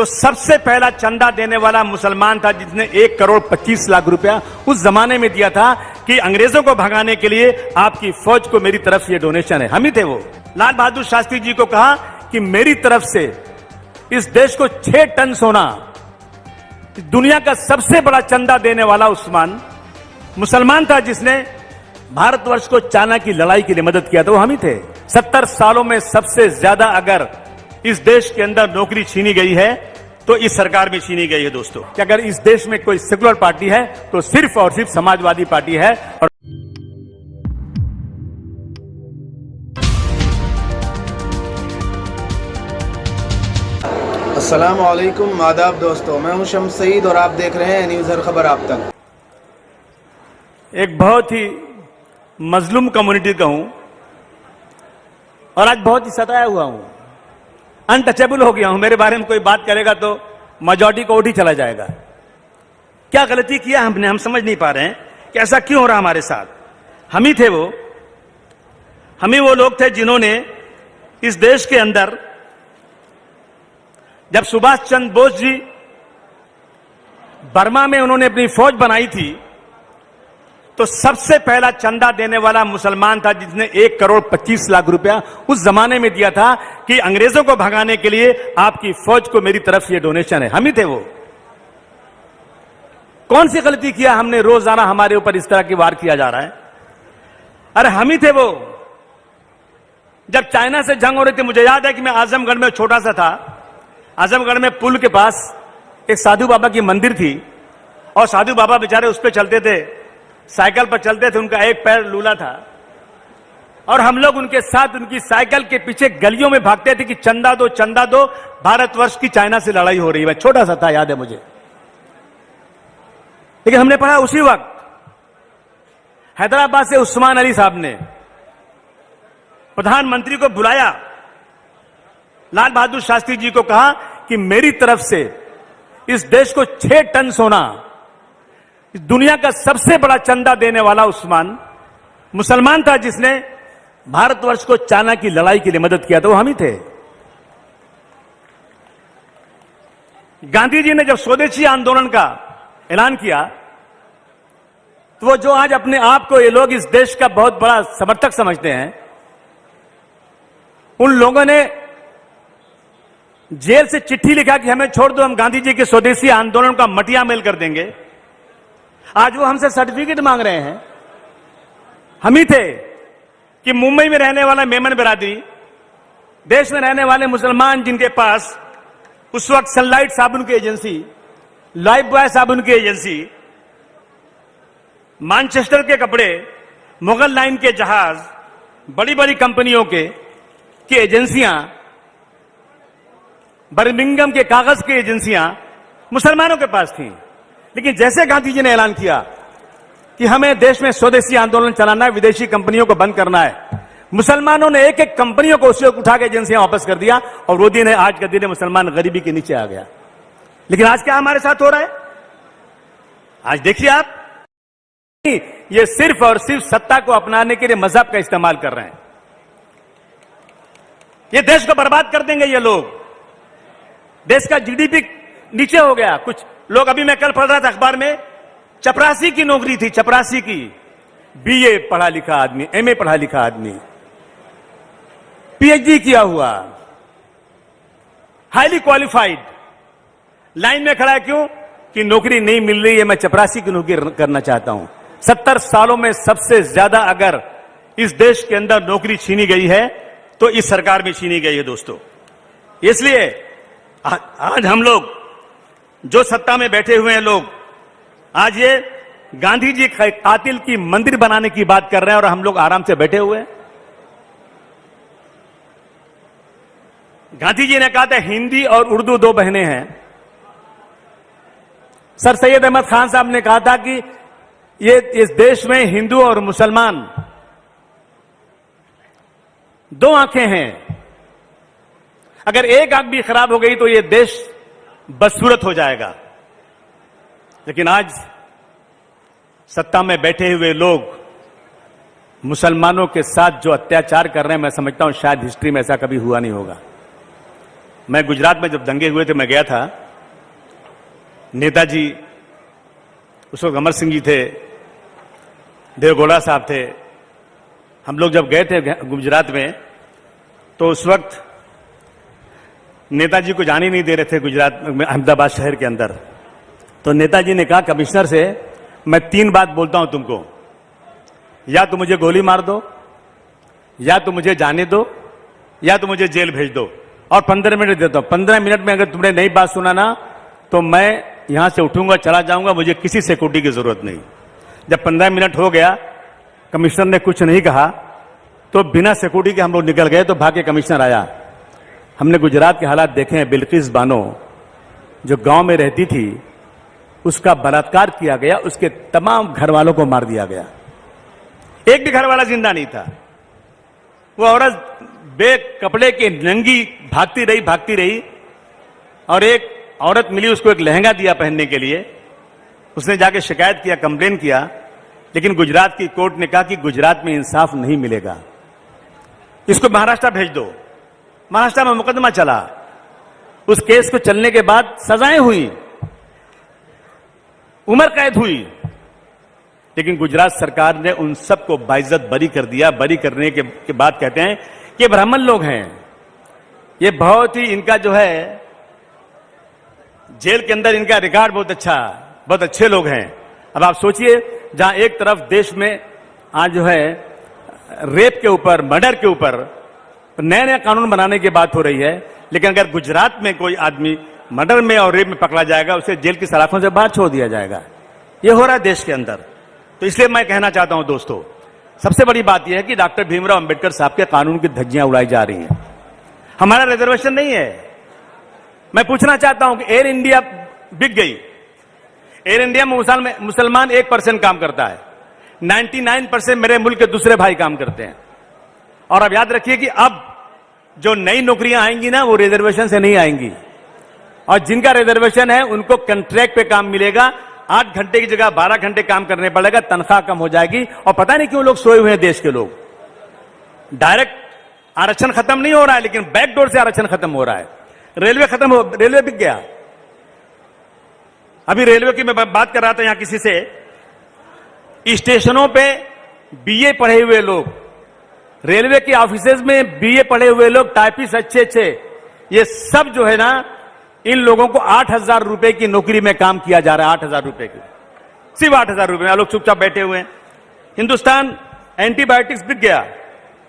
तो सबसे पहला चंदा देने वाला मुसलमान था जिसने 1,25,00,000 रुपया उस जमाने में दिया था कि अंग्रेजों को भगाने के लिए आपकी फौज को मेरी तरफ से ये डोनेशन है। हम ही थे वो। लाल बहादुर शास्त्री जी को कहा कि मेरी तरफ से इस देश को 6 टन सोना, दुनिया का सबसे बड़ा चंदा देने वाला उस्मान मुसलमान था जिसने भारतवर्ष को चाइना की लड़ाई के लिए मदद किया था, वो हम ही थे। 70 सालों में सबसे ज्यादा अगर इस देश के अंदर नौकरी छीनी गई है तो इस सरकार में छीनी गई है दोस्तों। कि अगर इस देश में कोई सेकुलर पार्टी है तो सिर्फ और सिर्फ समाजवादी पार्टी है। और अस्सलाम वालेकुम, आदाब दोस्तों, मैं हूं शम्स सईद और आप देख रहे हैं न्यूज़ हर खबर आप तक। एक बहुत ही मजलूम कम्युनिटी का हूं और आज बहुत ही सताया हुआ हूं, अनटचेबल हो गया हूं। मेरे बारे में कोई बात करेगा तो मेजॉरिटी को वोट ही चला जाएगा। क्या गलती किया हमने, हम समझ नहीं पा रहे हैं कि ऐसा क्यों हो रहा हमारे साथ। हम ही थे वो, हम ही वो लोग थे जिन्होंने इस देश के अंदर, जब सुभाष चंद्र बोस जी बर्मा में उन्होंने अपनी फौज बनाई थी तो सबसे पहला चंदा देने वाला मुसलमान था जिसने 1,25,00,000 रुपया उस जमाने में दिया था कि अंग्रेजों को भगाने के लिए आपकी फौज को मेरी तरफ से ये डोनेशन है। हम ही थे वो। कौन सी गलती किया हमने, रोजाना हमारे ऊपर इस तरह की वार किया जा रहा है। अरे हम ही थे वो। जब चाइना से जंग हो रही थी, मुझे याद है कि मैं आजमगढ़ में छोटा सा था, आजमगढ़ में पुल के पास एक साधु बाबा की मंदिर थी और साधु बाबा बेचारे उस पर चलते थे, साइकिल पर चलते थे, उनका एक पैर लूला था और हम लोग उनके साथ उनकी साइकिल के पीछे गलियों में भागते थे कि चंदा दो, भारतवर्ष की चाइना से लड़ाई हो रही है। मैं छोटा सा था, याद है मुझे। लेकिन हमने पढ़ा उसी वक्त हैदराबाद से उस्मान अली साहब ने प्रधानमंत्री को बुलाया, लाल बहादुर शास्त्री जी को कहा कि मेरी तरफ से इस देश को 6 टन सोना, दुनिया का सबसे बड़ा चंदा देने वाला उस्मान मुसलमान था जिसने भारतवर्ष को चाइना की लड़ाई के लिए मदद किया था, वो हम ही थे। गांधी जी ने जब स्वदेशी आंदोलन का ऐलान किया तो वो जो आज अपने आप को ये लोग इस देश का बहुत बड़ा समर्थक समझते हैं, उन लोगों ने जेल से चिट्ठी लिखा कि हमें छोड़ दो, हम गांधी जी के स्वदेशी आंदोलन का मटिया मेल कर देंगे। आज वो हमसे सर्टिफिकेट मांग रहे हैं। हम ही थे कि मुंबई में रहने वाला मेमन बिरादरी, देश में रहने वाले मुसलमान जिनके पास उस वक्त सनलाइट साबुन की एजेंसी, लाइफ बॉय साबुन की एजेंसी, मैनचेस्टर के कपड़े, मुगल लाइन के जहाज, बड़ी बड़ी कंपनियों की एजेंसियां, बर्मिंघम के कागज की एजेंसियां मुसलमानों के पास थी। लेकिन जैसे गांधी जी ने ऐलान किया कि हमें देश में स्वदेशी आंदोलन चलाना है, विदेशी कंपनियों को बंद करना है, मुसलमानों ने एक एक कंपनियों को उसे उठा के एजेंसियां वापस कर दिया और वो दिन है आज का दिन है, मुसलमान गरीबी के नीचे आ गया। लेकिन आज क्या हमारे साथ हो रहा है? आज देखिए आप, ये सिर्फ और सिर्फ सत्ता को अपनाने के लिए मजहब का इस्तेमाल कर रहे हैं। ये देश को बर्बाद कर देंगे ये लोग। देश का जीडीपी नीचे हो गया। कुछ लोग, अभी मैं कल पढ़ रहा था अखबार में, चपरासी की नौकरी थी, चपरासी की, बीए पढ़ा लिखा आदमी, एमए पढ़ा लिखा आदमी, पीएचडी किया हुआ, हाईली क्वालिफाइड, लाइन में खड़ा है। क्यों? कि नौकरी नहीं मिल रही है, मैं चपरासी की नौकरी करना चाहता हूं। 70 सालों में सबसे ज्यादा अगर इस देश के अंदर नौकरी छीनी गई है तो इस सरकार में छीनी गई है दोस्तों। इसलिए आज हम लोग जो सत्ता में बैठे हुए हैं लोग, आज ये गांधी जी कातिल की मंदिर बनाने की बात कर रहे हैं और हम लोग आराम से बैठे हुए हैं। गांधी जी ने कहा था हिंदी और उर्दू 2 बहनें हैं। सर सैयद अहमद खान साहब ने कहा था कि ये इस देश में हिंदू और मुसलमान 2 आंखें हैं, अगर एक आंख भी खराब हो गई तो ये देश बदसूरत हो जाएगा। लेकिन आज सत्ता में बैठे हुए लोग मुसलमानों के साथ जो अत्याचार कर रहे हैं, मैं समझता हूं शायद हिस्ट्री में ऐसा कभी हुआ नहीं होगा। मैं गुजरात में जब दंगे हुए थे मैं गया था, नेताजी, उस वक्त अमर सिंह जी थे, देवगौड़ा साहब थे, हम लोग जब गए थे गुजरात में तो उस वक्त नेताजी को जाने नहीं दे रहे थे गुजरात में, अहमदाबाद शहर के अंदर। तो नेताजी ने कहा कमिश्नर से, मैं 3 बात बोलता हूं तुमको, या तो मुझे गोली मार दो, या तो मुझे जाने दो, या तो मुझे जेल भेज दो, और 15 मिनट देता हूं। 15 मिनट में अगर तुमने नई बात सुना ना तो मैं यहां से उठूंगा, चला जाऊंगा, मुझे किसी सिक्योरिटी की जरूरत नहीं। जब 15 मिनट हो गया, कमिश्नर ने कुछ नहीं कहा तो बिना सिक्योरिटी के हम लोग निकल गए। तो भाग्य कमिश्नर आया। हमने गुजरात के हालात देखे हैं। बिल्किस बानो जो गांव में रहती थी, उसका बलात्कार किया गया, उसके तमाम घर वालों को मार दिया गया, एक भी घर वाला जिंदा नहीं था। वो औरत बे कपड़े के नंगी भागती रही और एक औरत मिली, उसको एक लहंगा दिया पहनने के लिए। उसने जाके शिकायत किया, कंप्लेन किया, लेकिन गुजरात की कोर्ट ने कहा कि गुजरात में इंसाफ नहीं मिलेगा, इसको महाराष्ट्र भेज दो। महाराष्ट्र में मुकदमा चला। उस केस को चलने के बाद सजाएं हुई, उम्र कैद हुई, लेकिन गुजरात सरकार ने उन सबको बाइज्जत बरी कर दिया। बरी करने के बाद कहते हैं कि ब्राह्मण लोग हैं, ये बहुत ही इनका जो है जेल के अंदर इनका रिकॉर्ड बहुत अच्छे लोग हैं। अब आप सोचिए, जहां एक तरफ देश में आज जो है रेप के ऊपर, मर्डर के ऊपर नए कानून बनाने की बात हो रही है, लेकिन अगर गुजरात में कोई आदमी मर्डर में और रेप में पकड़ा जाएगा, उसे जेल की सलाखों से बाहर छोड़ दिया जाएगा। यह हो रहा है देश के अंदर। तो इसलिए मैं कहना चाहता हूं दोस्तों, सबसे बड़ी बात यह है कि डॉक्टर भीमराव अंबेडकर साहब के कानून की धज्जियां उड़ाई जा रही हैं। हमारा रिजर्वेशन नहीं है। मैं पूछना चाहता हूं कि एयर इंडिया बिक गई। एयर इंडिया में मुसलमान 1% काम करता है, 99% मेरे मुल्क के दूसरे भाई काम करते हैं। और अब याद रखिए कि अब जो नई नौकरियां आएंगी ना, वो रिजर्वेशन से नहीं आएंगी, और जिनका रिजर्वेशन है उनको कॉन्ट्रैक्ट पे काम मिलेगा। 8 घंटे की जगह 12 घंटे काम करने पड़ेगा, तनख्वाह कम हो जाएगी। और पता नहीं क्यों लोग सोए हुए हैं देश के लोग। डायरेक्ट आरक्षण खत्म नहीं हो रहा है, लेकिन बैकडोर से आरक्षण खत्म हो रहा है। रेलवे बिक गया। अभी रेलवे की मैं बात कर रहा था यहां किसी से, स्टेशनों पे बीए पढ़े हुए लोग, रेलवे के ऑफिसेज में बीए पढ़े हुए लोग, टाइपिस्ट अच्छे, ये सब जो है ना, इन लोगों को 8,000 रुपए की नौकरी में काम किया जा रहा है। 8,000 रुपए की, सिर्फ 8,000 रुपए। लोग चुपचाप बैठे हुए हैं। हिंदुस्तान एंटीबायोटिक्स बिक गया,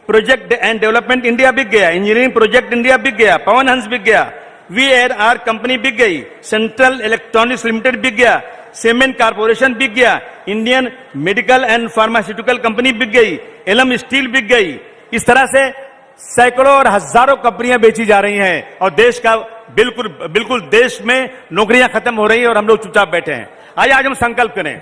प्रोजेक्ट एंड डेवलपमेंट इंडिया बिक गया, इंजीनियरिंग प्रोजेक्ट इंडिया बिक गया, पवन हंस बिक गया, VRR कंपनी बिक गई, सेंट्रल इलेक्ट्रॉनिक्स लिमिटेड बिक गया, सीमेंट कारपोरेशन बिक गया, Indian medical and pharmaceutical company बिक गई, एलम स्टील बिक गई। इस तरह से सैकड़ों और हजारों कंपनियां बेची जा रही हैं, और देश का बिल्कुल देश में नौकरियां खत्म हो रही हैं, और हम लोग चुपचाप बैठे हैं। आइए आज हम संकल्प करें।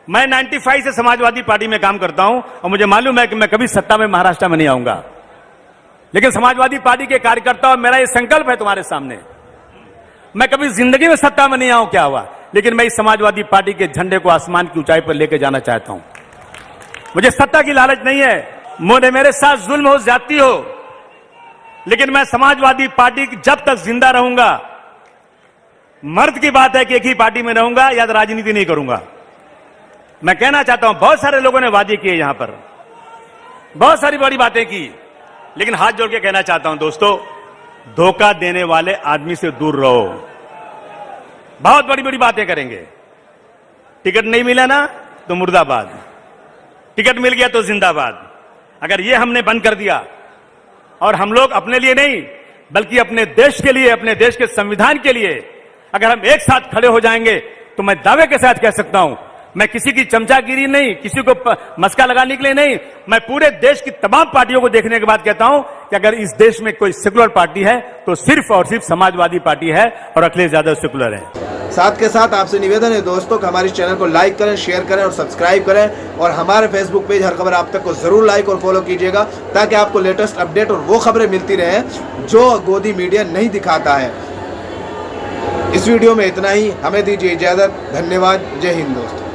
मैं 95 से समाजवादी पार्टी में काम करता हूं, और मुझे मालूम है कि मैं कभी सत्ता में महाराष्ट्र में नहीं आऊंगा, लेकिन समाजवादी पार्टी के कार्यकर्ता और मेरा ये संकल्प है तुम्हारे सामने, मैं कभी जिंदगी में सत्ता में नहीं आऊं, क्या हुआ, लेकिन मैं इस समाजवादी पार्टी के झंडे को आसमान की ऊंचाई पर लेकर जाना चाहता हूं। मुझे सत्ता की लालच नहीं है, मेरे साथ जुल्म हो, ज्यादती हो, लेकिन मैं समाजवादी पार्टी जब तक जिंदा रहूंगा, मर्द की बात है कि एक ही पार्टी में रहूंगा, या राजनीति नहीं करूंगा। मैं कहना चाहता हूं, बहुत सारे लोगों ने वादे किए, यहां पर बहुत सारी बड़ी बातें की, लेकिन हाथ जोड़ के कहना चाहता हूं दोस्तों, धोखा देने वाले आदमी से दूर रहो। बहुत बड़ी बड़ी बातें करेंगे, टिकट नहीं मिला ना तो मुर्दाबाद, टिकट मिल गया तो जिंदाबाद। अगर ये हमने बंद कर दिया, और हम लोग अपने लिए नहीं बल्कि अपने देश के लिए, अपने देश के संविधान के लिए अगर हम एक साथ खड़े हो जाएंगे, तो मैं दावे के साथ कह सकता हूं, मैं किसी की चमचागिरी नहीं, किसी को मस्का लगाने के लिए नहीं, मैं पूरे देश की तमाम पार्टियों को देखने के बाद कहता हूं कि अगर इस देश में कोई सेकुलर पार्टी है तो सिर्फ और सिर्फ समाजवादी पार्टी है, और अखिलेश यादव सेकुलर है। साथ के साथ आपसे निवेदन है दोस्तों कि हमारे चैनल को लाइक करें, शेयर करें और सब्सक्राइब करें, और हमारे फेसबुक पेज हर खबर आप तक को जरूर लाइक और फॉलो कीजिएगा, ताकि आपको लेटेस्ट अपडेट और वो खबरें मिलती रहें जो गोदी मीडिया नहीं दिखाता है। इस वीडियो में इतना ही, हमें दीजिए इजाजत। धन्यवाद। जय हिंद दोस्तों।